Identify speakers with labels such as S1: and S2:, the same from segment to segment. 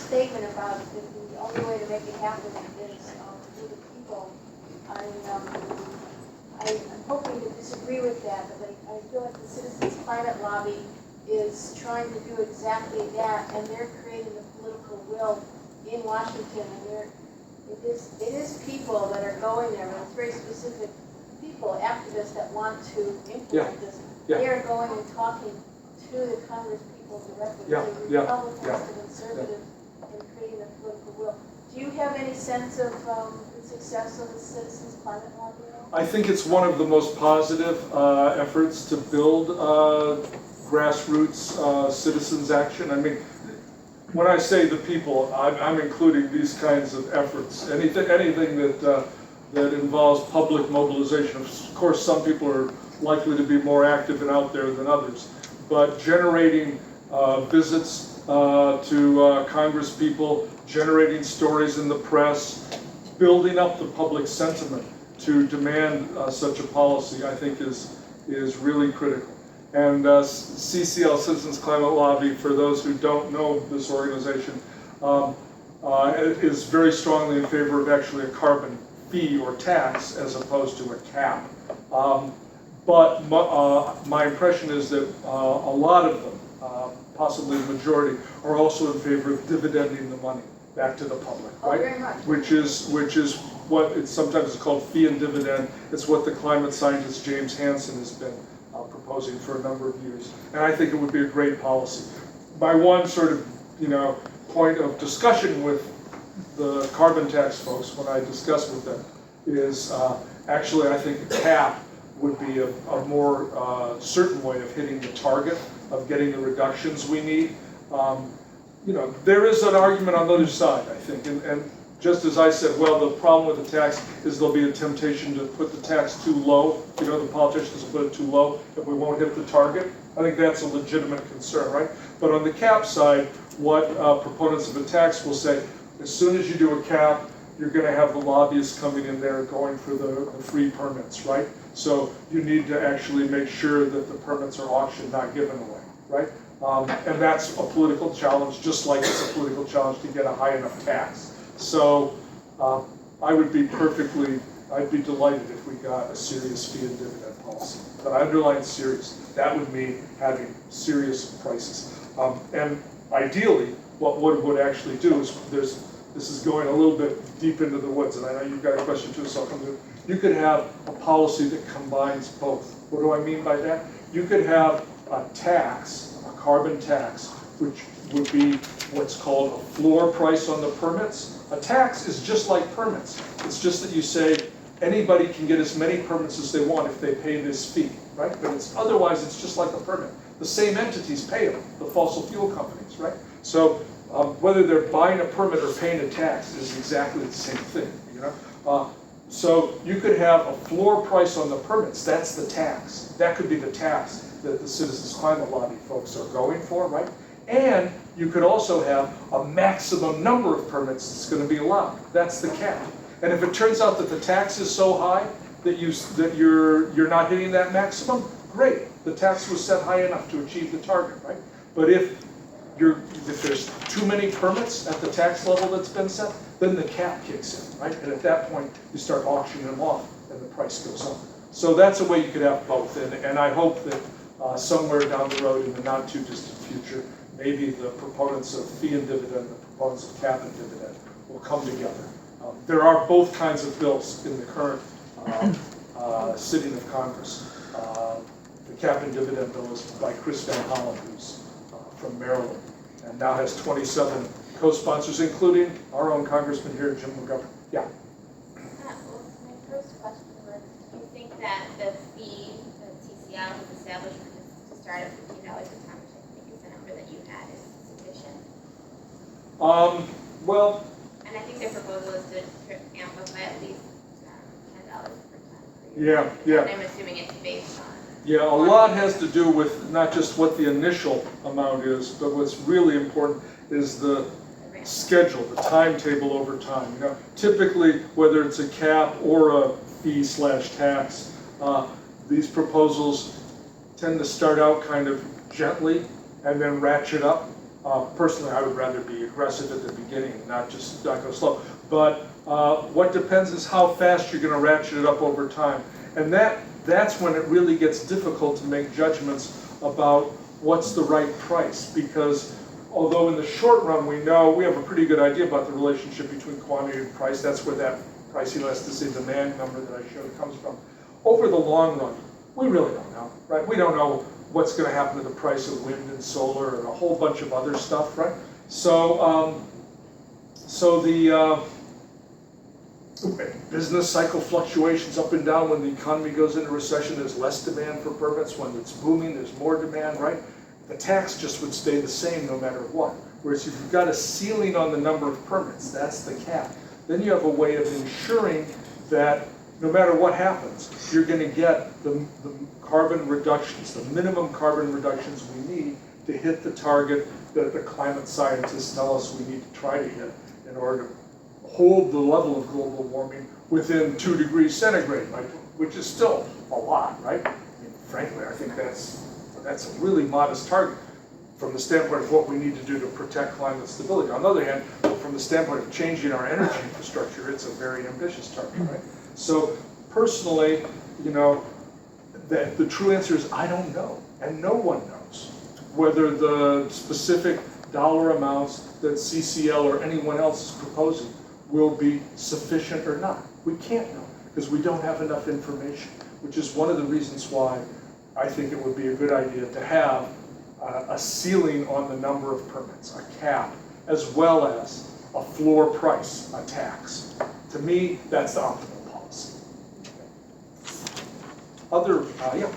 S1: statement about the only way to make it happen is through the people. I'm hoping to disagree with that, but I feel like the Citizens Climate Lobby is trying to do exactly that, and they're creating the political will in Washington, and it is people that are going there, and it's very specific people, activists that want to implement this.
S2: Yeah.
S1: They are going and talking to the Congress people directly, to Republicans, to conservatives, and creating the political will. Do you have any sense of the success of the Citizens Climate Lobby?
S2: I think it's one of the most positive efforts to build grassroots citizens action. I mean, when I say the people, I'm including these kinds of efforts. Anything that involves public mobilization. Of course, some people are likely to be more active and out there than others, but generating visits to Congress people, generating stories in the press, building up the public sentiment to demand such a policy, I think is really critical. And CCL, Citizens Climate Lobby, for those who don't know this organization, is very strongly in favor of actually a carbon fee or tax as opposed to a cap. But my impression is that a lot of them, possibly the majority, are also in favor of dividending the money back to the public, right?
S1: Very much.
S2: Which is what it's sometimes called fee and dividend. It's what the climate scientist James Hansen has been proposing for a number of years, and I think it would be a great policy. My one sort of point of discussion with the carbon tax folks when I discuss with them is actually I think a cap would be a more certain way of hitting the target of getting the reductions we need. There is an argument on the other side, I think, and just as I said, well, the problem with the tax is there'll be a temptation to put the tax too low. The politicians will put it too low if we won't hit the target. I think that's a legitimate concern, right? But on the cap side, what proponents of a tax will say, as soon as you do a cap, you're going to have the lobbyists coming in there going for the free permits, right? So you need to actually make sure that the permits are auctioned, not given away, right? And that's a political challenge, just like it's a political challenge to get a high enough tax. So I'd be delighted if we got a serious fee and dividend policy. But I underline serious. That would mean having serious prices. And ideally, what Wood would actually do is this is going a little bit deep into the woods, and I know you've got a question too, so I'll come to it. You could have a policy that combines both. What do I mean by that? You could have a tax, a carbon tax, which would be what's called a floor price on the permits. A tax is just like permits. It's just that you say anybody can get as many permits as they want if they pay this fee, right? But otherwise it's just like a permit. The same entities pay them, the fossil fuel companies, right? So whether they're buying a permit or paying a tax is exactly the same thing, So you could have a floor price on the permits. That's the tax. That could be the tax that the Citizens Climate Lobby folks are going for, right? And you could also have a maximum number of permits that's going to be allowed. That's the cap. And if it turns out that the tax is so high that you're not hitting that maximum, great. The tax was set high enough to achieve the target, right? But if there's too many permits at the tax level that's been set, then the cap kicks in, right? And at that point, you start auctioning them off, and the price goes up. So that's a way you could have both. And I hope that somewhere down the road in the not too distant future, maybe the proponents of fee and dividend, the proponents of cap and dividend will come together. There are both kinds of bills in the current sitting of Congress. The cap and dividend bill is by Chris Van Hollen, who's from Maryland, and now has 27 co-sponsors, including our own congressman here, Jim McGovern. Yeah.
S3: Well, my first question was, do you think that the fee that CCL has established to start at $15 a ton, which I think is the number that you had, is sufficient?
S2: Well.
S3: And I think their proposal is to amplify at least $10 per ton.
S2: Yeah.
S3: And I'm assuming it's based on.
S2: Yeah, a lot has to do with not just what the initial amount is, but what's really important is the schedule, the timetable over time. Typically, whether it's a cap or a fee/tax, these proposals tend to start out kind of gently and then ratchet up Personally, I would rather be aggressive at the beginning and not go slow. But what depends is how fast you're going to ratchet it up over time. And that's when it really gets difficult to make judgments about what's the right price. Because although in the short run we know, we have a pretty good idea about the relationship between quantity and price. That's where that price elasticity demand number that I showed comes from. Over the long run, we really don't know, right? We don't know what's going to happen to the price of wind and solar and a whole bunch of other stuff, right? So, the business cycle fluctuations up and down. When the economy goes into recession, there's less demand for permits. When it's booming, there's more demand, right? The tax just would stay the same no matter what. Whereas if you've got a ceiling on the number of permits, that's the cap. Then you have a way of ensuring that no matter what happens, you're going to get the carbon reductions, the minimum carbon reductions we need to hit the target that the climate scientists tell us we need to try to hit in order to hold the level of global warming within 2 degrees centigrade, right? Which is still a lot, right? I mean, frankly, I think that's a really modest target from the standpoint of what we need to do to protect climate stability. On the other hand, from the standpoint of changing our energy infrastructure, it's a very ambitious target, right? So personally, you know, the true answer is I don't know, and no one knows whether the specific dollar amounts that CCL or anyone else is proposing will be sufficient or not. We can't know because we don't have enough information, which is one of the reasons why I think it would be a good idea to have a ceiling on the number of permits, a cap, as well as a floor price, a tax. To me, that's the optimal policy. Yeah.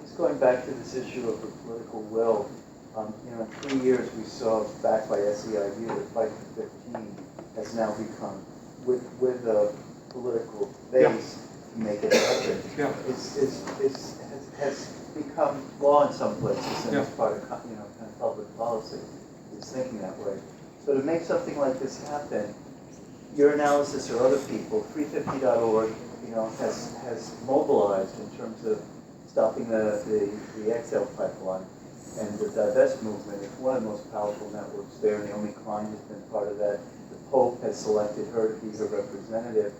S4: Just going back to this issue of the political will, you know, in 3 years we saw, backed by SEIU, the Fight for 15 has now become, with a political base, to make it happen.
S2: Yeah.
S4: Has become law in some places, and
S2: Yeah.
S4: it's part of, you know, kind of public policy is thinking that way. So to make something like this happen, your analysis or other people, 350.org, you know, has mobilized in terms of stopping the XL pipeline and the divest movement. It's one of the most powerful networks there, and the only client has been part of that. The Pope has selected her to be her representative.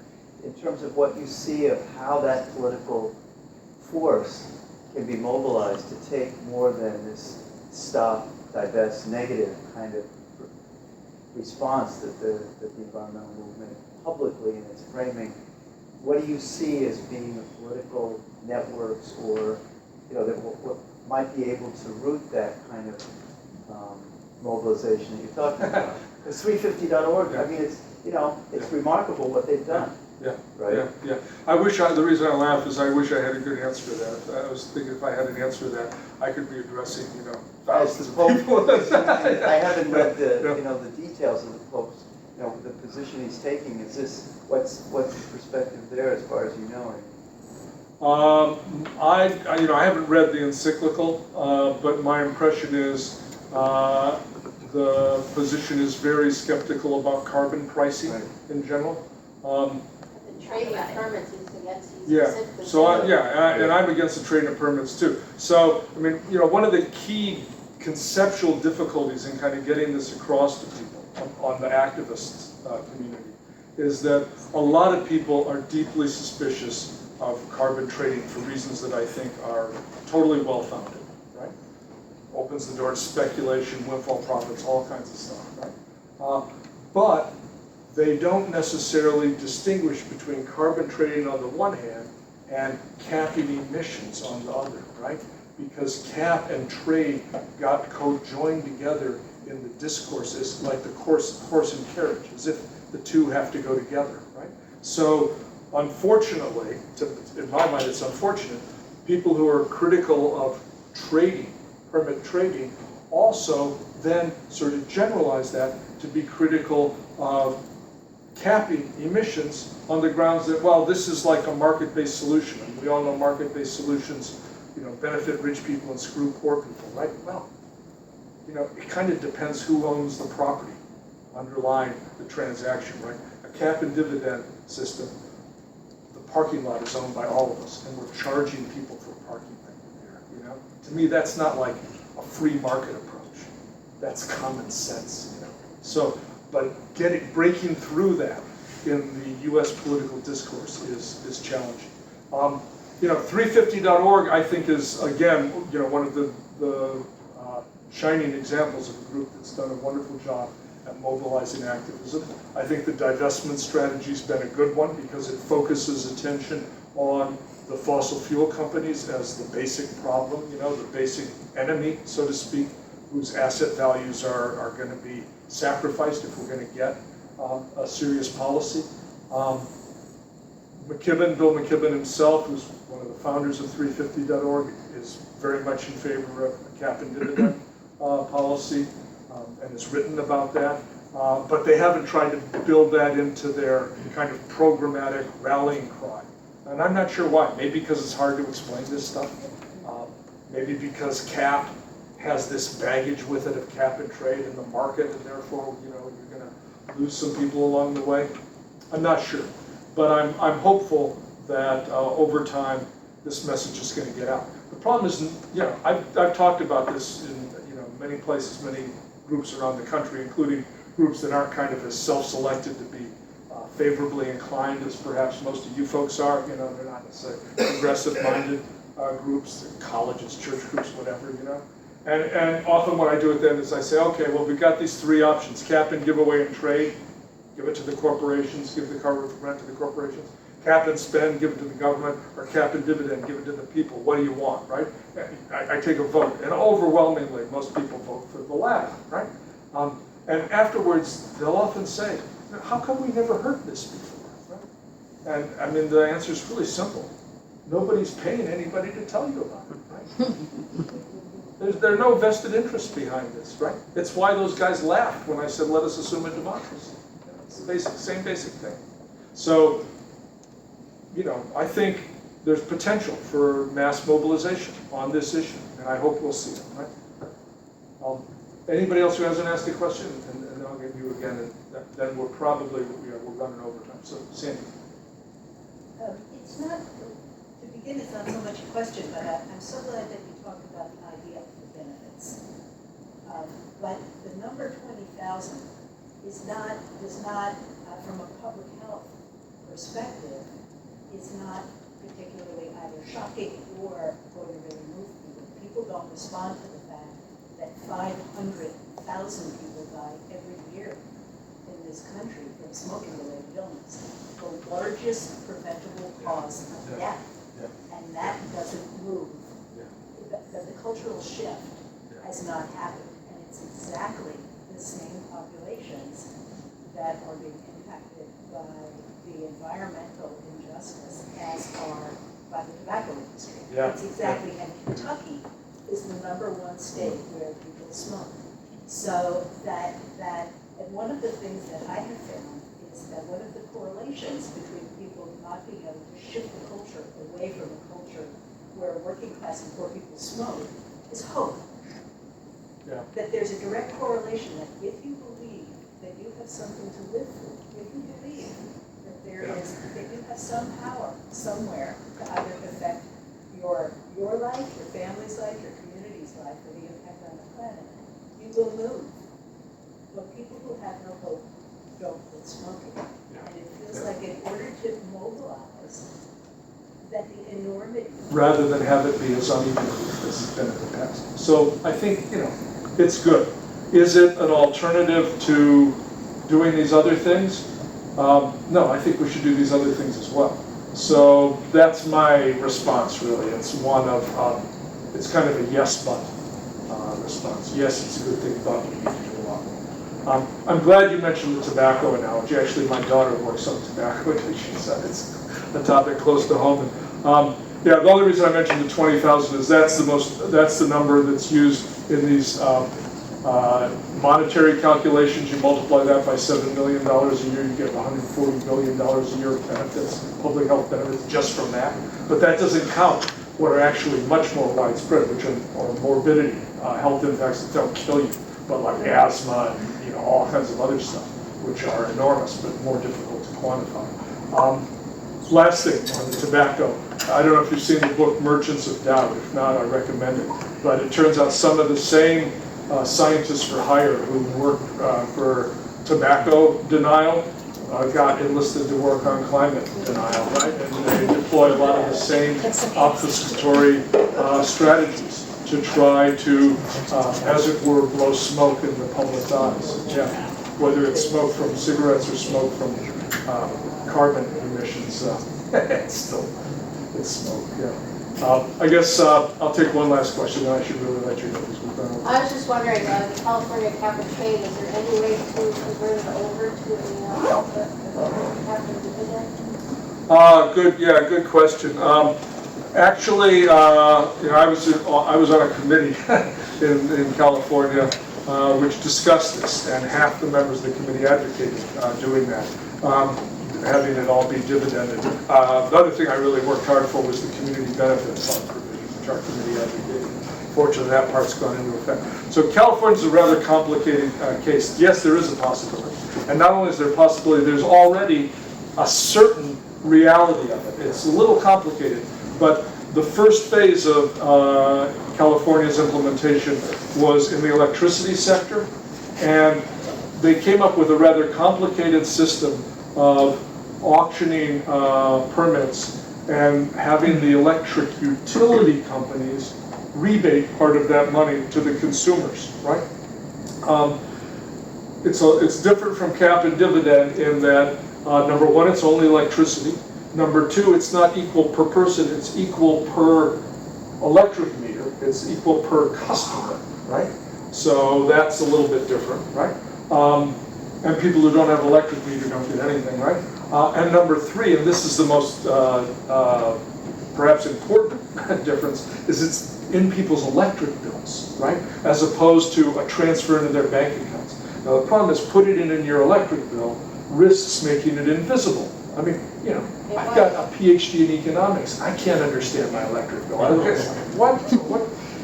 S4: In terms of what you see of how that political force can be mobilized to take more than this stop, divest, negative kind of response that the environmental movement publicly in its framing, what do you see as being the political networks or, you know, that what might be able to root that kind of mobilization that you're talking about? It's 350.org. I mean, it's, you know, it's remarkable what they've done.
S2: Yeah,
S4: right?
S2: Yeah. The reason I laugh is I wish I had a good answer to that. I was thinking if I had an answer to that, I could be addressing, you know, thousands of people.
S4: I haven't read the, you know, the details of the Pope's, you know, the position he's taking. Is this, what's the perspective there as far as you know?
S2: I haven't read the encyclical, but my impression is the position is very skeptical about carbon pricing in general.
S1: The trading of permits is against these
S2: Yeah,
S1: specifically.
S2: so and I'm against the trading of permits too. So, I mean, you know, one of the key conceptual difficulties in kind of getting this across to people on the activist community is that a lot of people are deeply suspicious of carbon trading for reasons that I think are totally well-founded, right? Opens the door to speculation, windfall profits, all kinds of stuff, right? But they don't necessarily distinguish between carbon trading on the one hand and capping emissions on the other, right? Because cap and trade got co-joined together in the discourses like the horse and carriage, as if the two have to go together, right? So unfortunately, in my mind it's unfortunate, people who are critical of trading, permit trading, also then sort of generalize that to be critical of capping emissions on the grounds that, well, this is like a market-based solution. And we all know market-based solutions, you know, benefit rich people and screw poor people, right? Well, you know, it kind of depends who owns the property underlying the transaction, right? A cap and dividend system, the parking lot is owned by all of us, and we're charging people for parking right there, you know? To me, that's not like a free market approach. That's common sense, you know. So, but breaking through that in the U.S. political discourse is challenging. You know, 350.org, I think, is, again, you know, one of the shining examples of a group that's done a wonderful job at mobilizing activism. I think the divestment strategy's been a good one because it focuses attention on the fossil fuel companies as the basic problem, you know, the basic enemy, so to speak, whose asset values are going to be sacrificed if we're going to get a serious policy. Bill McKibben himself, who's one of the founders of 350.org, is very much in favor of a cap and dividend policy and has written about that. But they haven't tried to build that into their kind of programmatic rallying cry. And I'm not sure why. Maybe because it's hard to explain this stuff. Maybe because cap has this baggage with it of cap and trade in the market, and therefore, you know, you're going to lose some people along the way. I'm not sure. But I'm hopeful that over time, this message is going to get out. The problem is, you know, I've talked about this in, you know, many places, many groups around the country, including groups that aren't kind of as self-selected to be favorably inclined as perhaps most of you folks are. You know, they're not necessarily progressive-minded groups, colleges, church groups, whatever, you know. And often what I do with them is I say, okay, well, we've got these three options: cap and giveaway and trade, give it to the corporations, give the rent to the corporations; cap and spend, give it to the government; or cap and dividend, give it to the people. What do you want, right? I take a vote, and overwhelmingly, most people vote for the latter, right? And afterwards, they'll often say, how come we never heard this before, right? And I mean, the answer is really simple. Nobody's paying anybody to tell you about it, right? There are no vested interests behind this, right? It's why those guys laughed when I said, let us assume a democracy. It's the same basic thing. So, you know, I think there's potential for mass mobilization on this issue, and I hope we'll see it, right? Anybody else who hasn't asked a question, and then I'll give you again, and then we're probably, we're running over time. So, Sandy.
S5: It's not, to begin, it's not so much a question, but I'm so glad that you talked about the idea of the benefits. But the number 20,000 does not, from a public health perspective, is not particularly either shocking or going to really move people. People don't respond to the fact that 500,000 people die every year in this country from smoking-related illness, the largest preventable cause of death, and that doesn't move. The cultural shift has not happened, and it's exactly the same populations that are being impacted by the environmental injustice as are by the tobacco industry. It's exactly, and Kentucky is the #1 state where people smoke. So and one of the things that I have found is that one of the correlations between people not being able to shift the culture away from a culture where working class and poor people smoke is hope. That there's a direct correlation that if you believe that you have something to live for, if you believe that you have some power somewhere to either affect your life, your family's life, your community's life, or the impact on the planet, you will move. But people who have no hope don't quit smoking. And it feels like in order to mobilize, that the enormity...
S2: Rather than have it be as uneven as it's been in the past. So I think, you know, it's good. Is it an alternative to doing these other things? No, I think we should do these other things as well. So that's my response, really. It's one of, it's kind of a yes but response. Yes, it's a good thing, but we need to do a lot more. I'm glad you mentioned the tobacco analogy. Actually, my daughter works on tobacco, and she said it's a topic close to home. And, yeah, the only reason I mentioned the 20,000 is that's the number that's used in these monetary calculations. You multiply that by $7 million a year, you get $140 million a year of benefits, public health benefits, just from that. But that doesn't count what are actually much more widespread, which are morbidity, health impacts that don't kill you, but like asthma and all kinds of other stuff, which are enormous but more difficult to quantify. Last thing on the tobacco. I don't know if you've seen the book Merchants of Doubt. If not, I recommend it. But it turns out some of the same scientists for hire who work for tobacco denial got enlisted to work on climate denial, right? And they deploy a lot of the same obfuscatory strategies to try to, as it were, blow smoke in the public's eyes. Yeah, whether it's smoke from cigarettes or smoke from carbon emissions, it's smoke. Yeah. I guess I'll take one last question, and I should really let you go because we've done over.
S1: I was just wondering, the California cap and trade, is there any way to convert it over to the cap and dividend?
S2: Good question. Actually, I was on a committee in California which discussed this, and half the members of the committee advocated doing that, having it all be dividended. The other thing I really worked hard for was the community benefit fund provision, which our committee advocated. Fortunately, that part's gone into effect. So California's a rather complicated case. Yes, there is a possibility. And not only is there a possibility, there's already a certain reality of it. It's a little complicated, but the first phase of California's implementation was in the electricity sector, and they came up with a rather complicated system of auctioning permits and having the electric utility companies rebate part of that money to the consumers, right? It's different from cap and dividend in that, number one, it's only electricity. Number two, it's not equal per person, it's equal per electric meter. It's equal per customer, right? So that's a little bit different, right? And people who don't have electric meter don't get anything, right? And number three, and this is the most perhaps important difference, is it's in people's electric bills, right? As opposed to a transfer into their bank accounts. Now the problem is put it in your electric bill risks making it invisible. I mean, you know, I've got a PhD in economics. I can't understand my electric bill. What?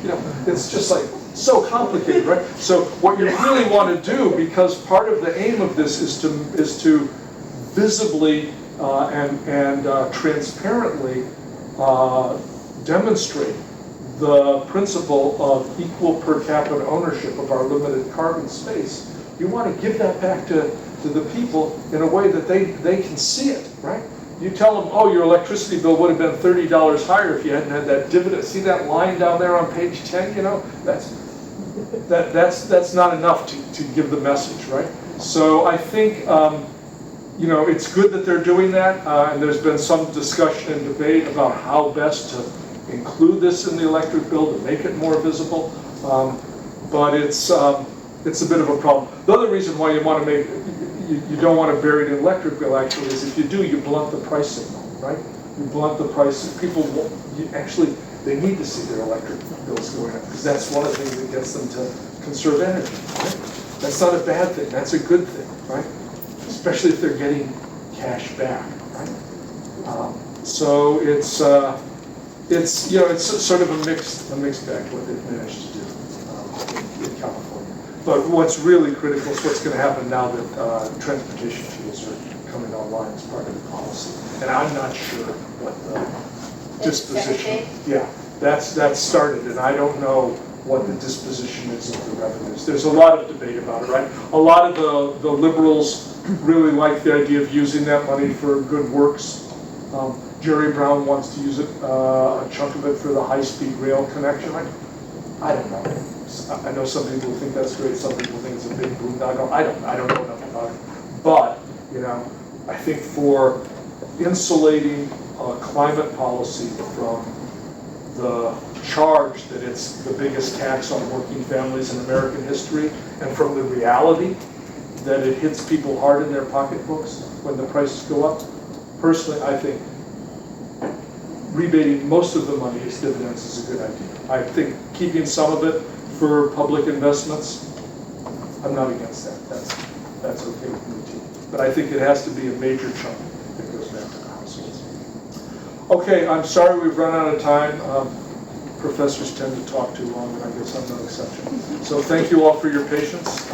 S2: You know, it's just like so complicated, right? So what you really want to do, because part of the aim of this is to visibly and transparently demonstrate the principle of equal per capita ownership of our limited carbon space. You want to give that back to the people in a way that they can see it, right? You tell them, oh, your electricity bill would have been $30 higher if you hadn't had that dividend. See that line down there on page 10, you know? That's not enough to give the message, right? So I think, you know, it's good that they're doing that, and there's been some discussion and debate about how best to include this in the electric bill to make it more visible, but it's a bit of a problem. The other reason why you want to make you don't want to bury it in electric bill actually is if you do, you blunt the price signal, right? You blunt the price. People they need to see their electric bills going up because that's one of the things that gets them to conserve energy, right? That's not a bad thing. That's a good thing, right? Especially if they're getting cash back, right? So it's you know, it's sort of a mixed bag what they've managed to do in California. But what's really critical is what's going to happen now that transportation fuels are coming online as part of the policy. And I'm not sure what the disposition. Yeah, that's started, and I don't know what the disposition is of the revenues. There's a lot of debate about it, right? A lot of the liberals really like the idea of using that money for good works. Jerry Brown wants to use it, a chunk of it for the high-speed rail connection. I don't know. I know some people think that's great. Some people think it's a big boom. I don't know enough about it. But you know, I think for insulating climate policy from the charge that it's the biggest tax on working families in American history, and from the reality that it hits people hard in their pocketbooks when the prices go up. Personally, I think rebating most of the money as dividends is a good idea. I think keeping some of it for public investments, I'm not against that. That's okay with me too. But I think it has to be a major chunk that goes back to the households. Okay, I'm sorry we've run out of time. Professors tend to talk too long, and I guess I'm no exception. So thank you all for your patience.